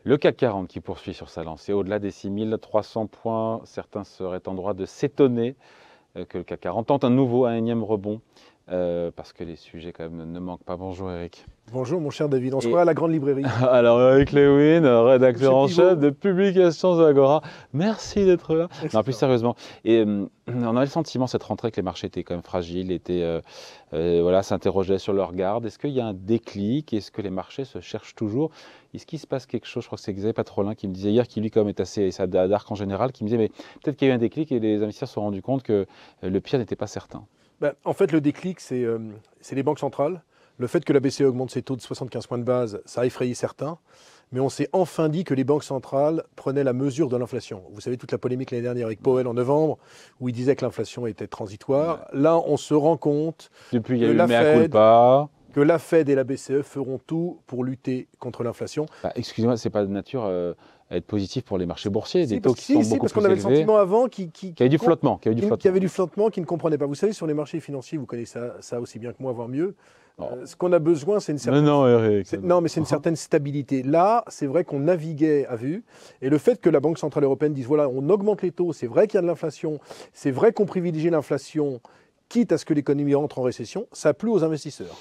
Le CAC 40 qui poursuit sur sa lancée au-delà des 6300 points. Certains seraient en droit de s'étonner que le CAC 40 tente un énième rebond. Parce que les sujets quand même ne manquent pas. Bonjour Eric. Bonjour mon cher David, on se croit à la grande librairie. Alors Eric Lewin, rédacteur en chef de Publications Agora, merci d'être là. Non, plus sérieusement, on avait le sentiment cette rentrée que les marchés étaient quand même fragiles, s'interrogeaient sur leur garde. Est-ce qu'il y a un déclic? Est-ce que les marchés se cherchent toujours? Est-ce qu'il se passe quelque chose? Je crois que c'est Xavier Patrolin qui me disait hier, qui lui quand même est assez dark en général, qui me disait mais peut-être qu'il y a eu un déclic et les investisseurs se sont rendus compte que le pire n'était pas certain. En fait, le déclic, c'est les banques centrales. Le fait que la BCE augmente ses taux de 75 points de base, ça a effrayé certains. Mais on s'est enfin dit que les banques centrales prenaient la mesure de l'inflation. Vous savez, toute la polémique l'année dernière avec Powell en novembre, où il disait que l'inflation était transitoire. Ouais. Là, on se rend compte depuis, il y a eu le mea culpa. Que la Fed et la BCE feront tout pour lutter contre l'inflation. Excusez-moi, ce n'est pas de nature à être positif pour les marchés boursiers, des taux qui sont beaucoup plus élevés. Parce qu'on avait le sentiment avant qu'il y avait du flottement. Qu'il y avait du flottement qui ne comprenait pas. Vous savez, sur les marchés financiers, vous connaissez ça aussi bien que moi, voire mieux. Ce qu'on a besoin, c'est une certaine... Mais c'est une certaine stabilité. Là, c'est vrai qu'on naviguait à vue. Et le fait que la Banque Centrale Européenne dise, voilà, on augmente les taux, c'est vrai qu'il y a de l'inflation, c'est vrai qu'on privilégie l'inflation, quitte à ce que l'économie rentre en récession, ça a plu aux investisseurs.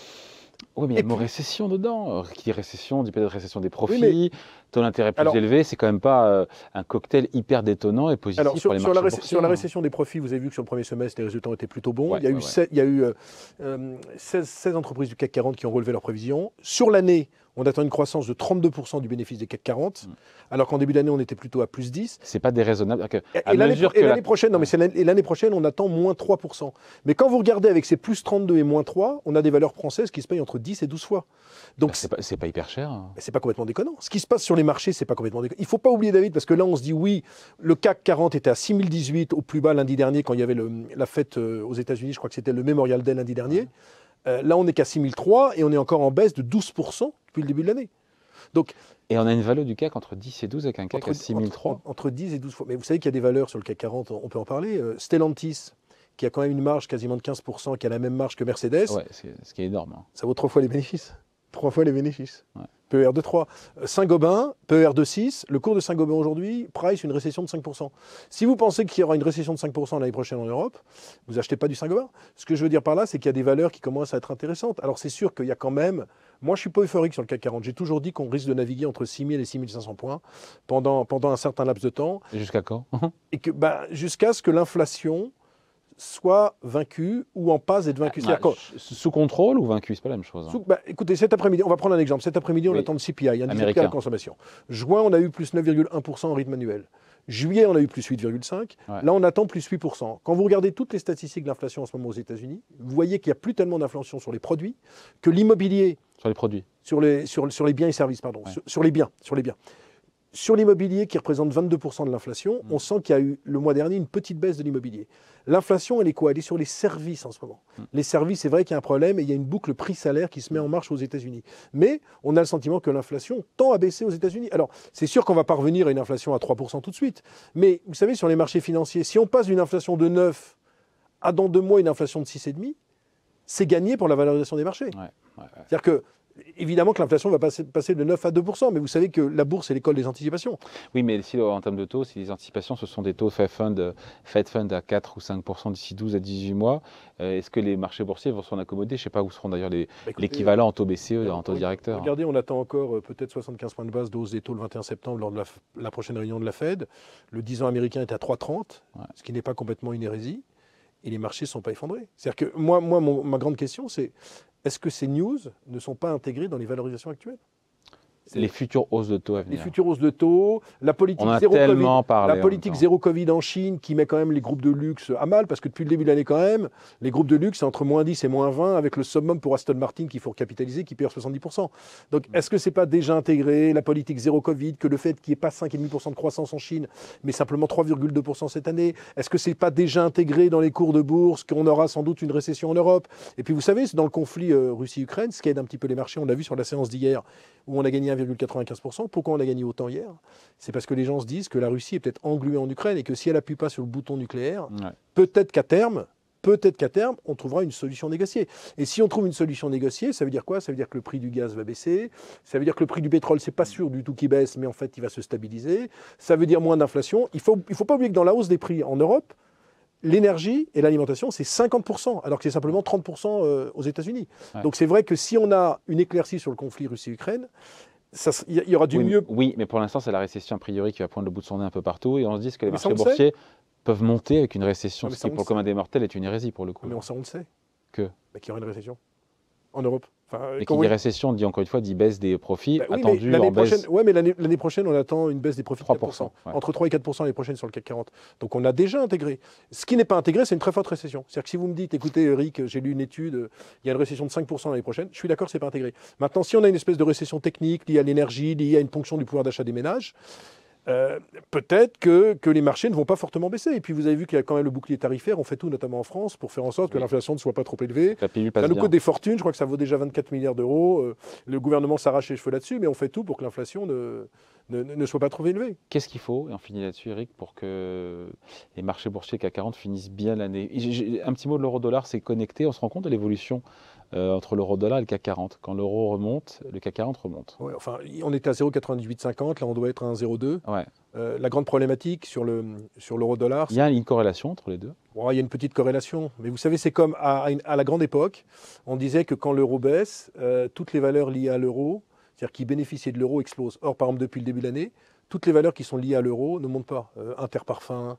Oui, mais il y a une récession dedans. Qui dit récession, dit peut-être récession des profits, taux d'intérêt plus élevé, c'est quand même pas un cocktail hyper détonnant et positif pour les marchés boursiers. Sur la récession des profits, vous avez vu que sur le premier semestre, les résultats ont été plutôt bons. Il y a eu 16 entreprises du CAC 40 qui ont relevé leurs prévisions. Sur l'année, on attend une croissance de 32% du bénéfice des CAC 40, alors qu'en début d'année, on était plutôt à plus 10. C'est pas déraisonnable. L'année prochaine, on attend moins 3%. Mais quand vous regardez avec ces plus 32 et moins 3, on a des valeurs françaises qui se payent entre 10 et 12 fois. Donc c'est pas hyper cher. C'est pas complètement déconnant. Ce qui se passe sur les marchés, c'est pas complètement déconnant. Il faut pas oublier, David, parce que là, on se dit oui, le CAC 40 était à 6018 au plus bas lundi dernier quand il y avait la fête aux États-Unis. Je crois que c'était le Memorial Day lundi dernier. Là, on n'est qu'à 6003 et on est encore en baisse de 12% depuis le début de l'année. Et on a une valeur du CAC entre 10 et 12 avec un CAC à 6003. Entre 10 et 12 fois. Mais vous savez qu'il y a des valeurs sur le CAC 40, on peut en parler. Stellantis, qui a quand même une marge quasiment de 15%, qui a la même marge que Mercedes. Ouais, ce qui est énorme. Ça vaut 3 fois les bénéfices. 3 fois les bénéfices. Ouais. PER de 3. Saint-Gobain, PER de 6. Le cours de Saint-Gobain aujourd'hui price une récession de 5%. Si vous pensez qu'il y aura une récession de 5% l'année prochaine en Europe, vous n'achetez pas du Saint-Gobain. Ce que je veux dire par là, c'est qu'il y a des valeurs qui commencent à être intéressantes. Alors c'est sûr qu'il y a quand même... Moi, je ne suis pas euphorique sur le CAC 40. J'ai toujours dit qu'on risque de naviguer entre 6 000 et 6 500 points pendant un certain laps de temps. Et jusqu'à quand? Et que, jusqu'à ce que l'inflation soit vaincu ou en passe d'être vaincu. Sous contrôle ou vaincu, c'est pas la même chose. Écoutez, cet après-midi, on va prendre un exemple. Cet après-midi, on attend le CPI, indice de la consommation. Juin, on a eu plus 9,1% en rythme annuel. Juillet, on a eu plus 8,5%. Ouais. Là, on attend plus 8%. Quand vous regardez toutes les statistiques de l'inflation en ce moment aux États-Unis, vous voyez qu'il n'y a plus tellement d'inflation sur les produits que l'immobilier. Sur les produits. Sur les biens et services, pardon. Ouais. Sur les biens. Sur l'immobilier, qui représente 22% de l'inflation, on sent qu'il y a eu le mois dernier une petite baisse de l'immobilier. L'inflation, elle est quoi? Elle est sur les services en ce moment. Les services, c'est vrai qu'il y a un problème et il y a une boucle prix-salaire qui se met en marche aux États-Unis. Mais on a le sentiment que l'inflation tend à baisser aux États-Unis. Alors, c'est sûr qu'on ne va pas revenir à une inflation à 3% tout de suite. Mais vous savez, sur les marchés financiers, si on passe d'une inflation de 9 à dans 2 mois une inflation de 6,5, c'est gagné pour la valorisation des marchés. C'est-à-dire que évidemment que l'inflation va passer de 9 à 2%, mais vous savez que la bourse est l'école des anticipations. Oui, mais si, en termes de taux, si les anticipations, ce sont des taux Fed Fund à 4 ou 5% d'ici 12 à 18 mois, est-ce que les marchés boursiers vont s'en accommoder? Je ne sais pas où seront d'ailleurs l'équivalent en taux BCE, en taux directeur. Regardez, on attend encore peut-être 75 points de base de hausse des taux le 21 septembre lors de la prochaine réunion de la Fed. Le 10 ans américain est à 3,30, ce qui n'est pas complètement une hérésie. Et les marchés ne sont pas effondrés. C'est-à-dire que ma grande question, c'est est-ce que ces news ne sont pas intégrées dans les valorisations actuelles? Les futures hausses de taux à venir. Les futures hausses de taux, la politique zéro Covid en Chine qui met quand même les groupes de luxe à mal, parce que depuis le début de l'année quand même, les groupes de luxe c'est entre moins 10 et moins 20, avec le summum pour Aston Martin qu'il faut recapitaliser, qui perd 70%. Donc est-ce que c'est pas déjà intégré, la politique zéro Covid, que le fait qu'il n'y ait pas 5,5% de croissance en Chine, mais simplement 3,2% cette année? Est-ce que c'est pas déjà intégré dans les cours de bourse, qu'on aura sans doute une récession en Europe? Et puis vous savez, c'est dans le conflit Russie-Ukraine, ce qui aide un petit peu les marchés, on l'a vu sur la séance d'hier, où on a gagné 1,95%. Pourquoi on a gagné autant hier? C'est parce que les gens se disent que la Russie est peut-être engluée en Ukraine et que si elle n'appuie pas sur le bouton nucléaire, peut-être qu'à terme, peut-être qu'à terme, on trouvera une solution négociée. Et si on trouve une solution négociée, ça veut dire quoi? Ça veut dire que le prix du gaz va baisser, ça veut dire que le prix du pétrole, c'est pas sûr du tout qu'il baisse, mais en fait, il va se stabiliser. Ça veut dire moins d'inflation. Il faut pas oublier que dans la hausse des prix en Europe, l'énergie et l'alimentation, c'est 50%, alors que c'est simplement 30% aux États-Unis. Ouais. Donc c'est vrai que si on a une éclaircie sur le conflit Russie-Ukraine, il y aura du mieux. Oui, mais pour l'instant, c'est la récession a priori qui va poindre le bout de son nez un peu partout. Et on se dit que les Mais ça, marchés on le boursiers peuvent monter avec une récession, Ah, mais ce ça, qui, on pour le le commun des mortels, est une hérésie pour le coup. Mais on le sait, Que qu'il y aura une récession en Europe. Mais qui dit récession, dit encore une fois, dit baisse des profits oui, attendus mais en baisse. mais l'année prochaine, on attend une baisse des profits de 4%. Ouais. Entre 3 et 4% l'année prochaine sur le CAC 40. Donc on a déjà intégré. Ce qui n'est pas intégré, c'est une très forte récession. C'est-à-dire que si vous me dites, écoutez Eric, j'ai lu une étude, il y a une récession de 5% l'année prochaine, je suis d'accord, c'est pas intégré. Maintenant, si on a une espèce de récession technique liée à l'énergie, liée à une ponction du pouvoir d'achat des ménages, peut-être que les marchés ne vont pas fortement baisser. Et puis vous avez vu qu'il y a quand même le bouclier tarifaire, on fait tout, notamment en France, pour faire en sorte que l'inflation ne soit pas trop élevée. La pilule passe Ça nous bien. coûte des fortunes, je crois que ça vaut déjà 24 milliards d'euros. Le gouvernement s'arrache les cheveux là-dessus, mais on fait tout pour que l'inflation ne soit pas trop élevée. Qu'est-ce qu'il faut, et on finit là-dessus Eric, pour que les marchés boursiers CAC 40 finissent bien l'année? Un petit mot de l'euro-dollar, c'est connecté, on se rend compte de l'évolution entre l'euro-dollar et le CAC 40. Quand l'euro remonte, le CAC 40 remonte. Ouais, enfin, on était à 0,9850, là on doit être à 1,02. Ouais. La grande problématique sur l'euro-dollar, Il y a une corrélation entre les deux? il y a une petite corrélation. Mais vous savez, c'est comme à la grande époque, on disait que quand l'euro baisse, toutes les valeurs liées à l'euro, c'est-à-dire qui bénéficiaient de l'euro, explosent. Or, par exemple, depuis le début de l'année, toutes les valeurs qui sont liées à l'euro ne montent pas. Interparfum,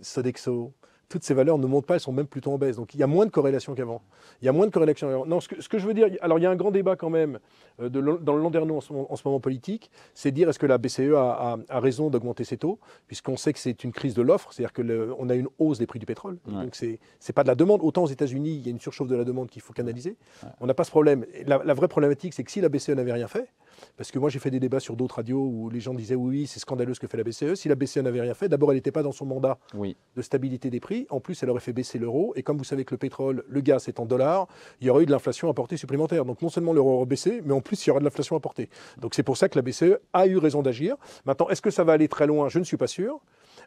Sodexo, toutes ces valeurs ne montent pas, elles sont même plutôt en baisse. Donc il y a moins de corrélation qu'avant. Il y a moins de corrélation qu'avant. Non, ce que je veux dire, alors il y a un grand débat quand même dans le Landerneau en ce moment politique, c'est de dire est-ce que la BCE a raison d'augmenter ses taux, puisqu'on sait que c'est une crise de l'offre, c'est-à-dire qu'on a une hausse des prix du pétrole. Ouais. Donc c'est pas de la demande. Autant aux États-Unis, il y a une surchauffe de la demande qu'il faut canaliser. Ouais. On n'a pas ce problème. La vraie problématique, c'est que si la BCE n'avait rien fait, parce que moi j'ai fait des débats sur d'autres radios où les gens disaient oui, c'est scandaleux ce que fait la BCE. Si la BCE n'avait rien fait, d'abord elle n'était pas dans son mandat de stabilité des prix. En plus, elle aurait fait baisser l'euro. Et comme vous savez que le pétrole, le gaz est en dollars, il y aurait eu de l'inflation apportée supplémentaire. Donc non seulement l'euro aurait baissé, mais en plus il y aura de l'inflation apportée. Donc c'est pour ça que la BCE a eu raison d'agir. Maintenant, est-ce que ça va aller très loin? Je ne suis pas sûr.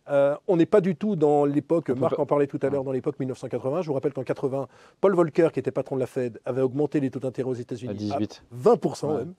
On n'est pas du tout dans l'époque, Marc en parlait tout à l'heure, dans l'époque 1980. Je vous rappelle qu'en 80, Paul Volcker, qui était patron de la Fed, avait augmenté les taux d'intérêt aux États-Unis à 20% même.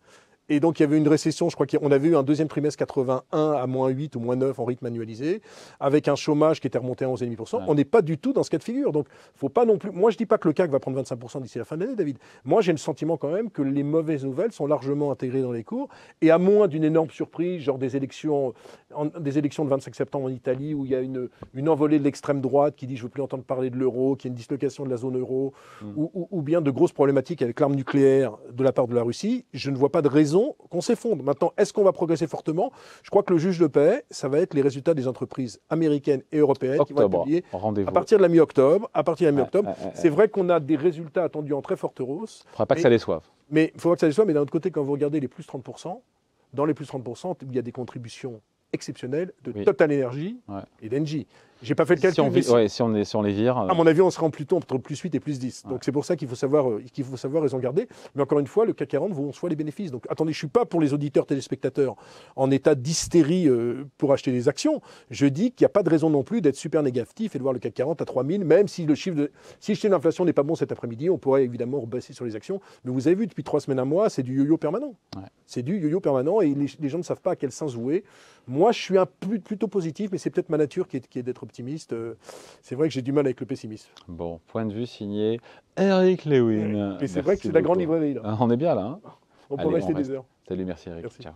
Et donc, il y avait une récession, je crois qu'on avait eu un deuxième trimestre 81 à moins 8 ou moins 9 en rythme annualisé, avec un chômage qui était remonté à 11,5%. Ouais. On n'est pas du tout dans ce cas de figure. Donc, faut pas non plus. Moi, je ne dis pas que le CAC va prendre 25% d'ici la fin de l'année, David. Moi, j'ai le sentiment quand même que les mauvaises nouvelles sont largement intégrées dans les cours. Et à moins d'une énorme surprise, genre des élections de 25 septembre en Italie, où il y a une envolée de l'extrême droite qui dit je ne veux plus entendre parler de l'euro, qu'il y a une dislocation de la zone euro, ou bien de grosses problématiques avec l'arme nucléaire de la part de la Russie, je ne vois pas de raison qu'on s'effondre. Maintenant, est-ce qu'on va progresser fortement? Je crois que le juge de paix, ça va être les résultats des entreprises américaines et européennes qui vont être publiés à partir de la mi-octobre. C'est vrai qu'on a des résultats attendus en très forte hausse. Il ne faudra pas que ça déçoive. Mais il faudra que ça déçoive. Mais d'un autre côté, quand vous regardez les plus 30%, dans les plus 30%, il y a des contributions exceptionnelles de Total Energy et d'Engie. J'ai pas fait le calcul. Si on les vire. À mon avis, on sera plutôt entre plus 8 et plus 10. Donc c'est pour ça qu'il faut savoir raison garder. Mais encore une fois, le CAC 40 vaut en soi les bénéfices. Donc attendez, je ne suis pas pour les auditeurs téléspectateurs en état d'hystérie pour acheter des actions. Je dis qu'il n'y a pas de raison non plus d'être super négatif et de voir le CAC 40 à 3000, même si le chiffre d'inflation n'est pas bon cet après-midi, on pourrait évidemment rebaisser sur les actions. Mais vous avez vu, depuis 3 semaines à mois, c'est du yo-yo permanent. Ouais. C'est du yo-yo permanent et les gens ne savent pas à quel sens jouer. Moi, je suis plutôt positif, mais c'est peut-être ma nature qui est d'être optimiste. C'est vrai que j'ai du mal avec le pessimisme. Bon, point de vue signé Eric Lewin. Et c'est vrai que c'est la grande librairie. Là. On est bien là. Hein. On pourrait rester des heures. Salut, merci Eric. Merci. Ciao.